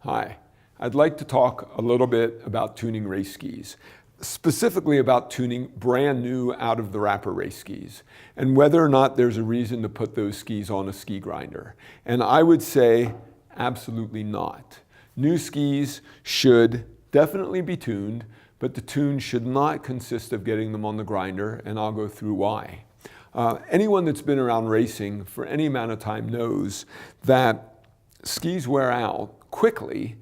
Hi, I'd like to talk a little bit about tuning race skis, specifically about tuning brand new out of the wrapper race skis and whether or not there's a reason to put those skis on a ski grinder. And I would say absolutely not. New skis should definitely be tuned, but the tune should not consist of getting them on the grinder, and I'll go through why. Anyone that's been around racing for any amount of time knows that skis wear out quickly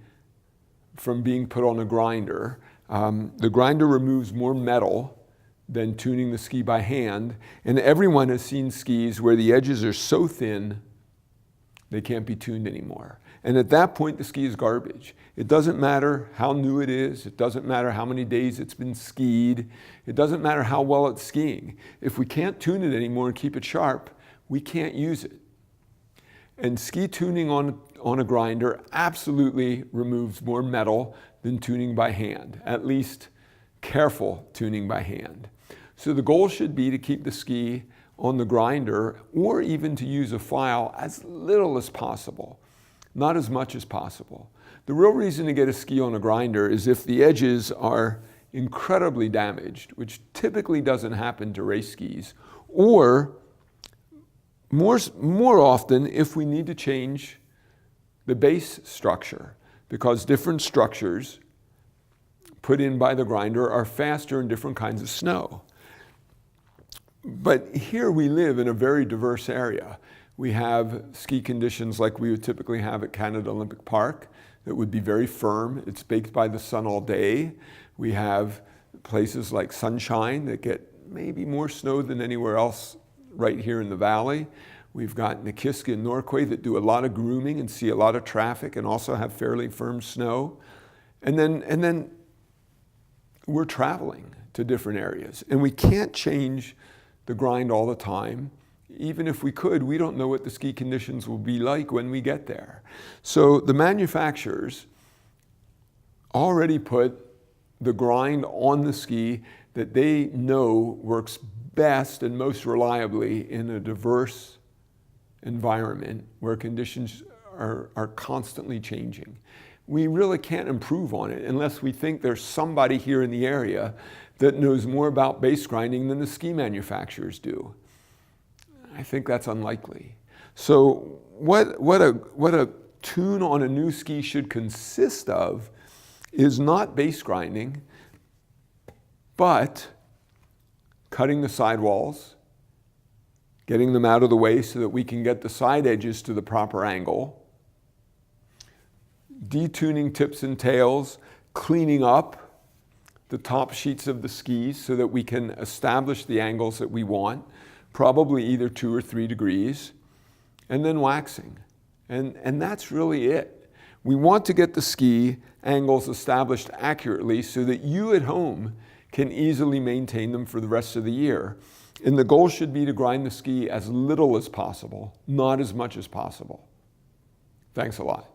from being put on a grinder. The grinder removes more metal than tuning the ski by hand, and everyone has seen skis where the edges are so thin they can't be tuned anymore. And at that point, the ski is garbage. It doesn't matter how new it is. It doesn't matter how many days it's been skied. It doesn't matter how well it's skiing. If we can't tune it anymore and keep it sharp, we can't use it. And ski tuning on a grinder absolutely removes more metal than tuning by hand, at least careful tuning by hand. So the goal should be to keep the ski on the grinder, or even to use a file as little as possible, not as much as possible. The real reason to get a ski on a grinder is if the edges are incredibly damaged, which typically doesn't happen to race skis, or more often if we need to change the base structure, because different structures put in by the grinder are faster in different kinds of snow. But here we live in a very diverse area. We have ski conditions like we would typically have at Canada Olympic Park that would be very firm. It's baked by the sun all day. We have places like Sunshine that get maybe more snow than anywhere else right here in the valley. We've got Nikiska and Norquay that do a lot of grooming and see a lot of traffic and also have fairly firm snow. And then we're traveling to different areas, and we can't change the grind all the time. Even if we could, we don't know what the ski conditions will be like when we get there. So the manufacturers already put the grind on the ski that they know works best and most reliably in a diverse environment where conditions are constantly changing. We really can't improve on it unless we think there's somebody here in the area that knows more about base grinding than the ski manufacturers do. I think that's unlikely. So what a tune on a new ski should consist of is not base grinding, but cutting the sidewalls, getting them out of the way so that we can get the side edges to the proper angle, detuning tips and tails, cleaning up the top sheets of the skis so that we can establish the angles that we want, probably either 2 or 3 degrees, and then waxing. And that's really it. We want to get the ski angles established accurately so that you at home can easily maintain them for the rest of the year. And the goal should be to grind the ski as little as possible, not as much as possible. Thanks a lot.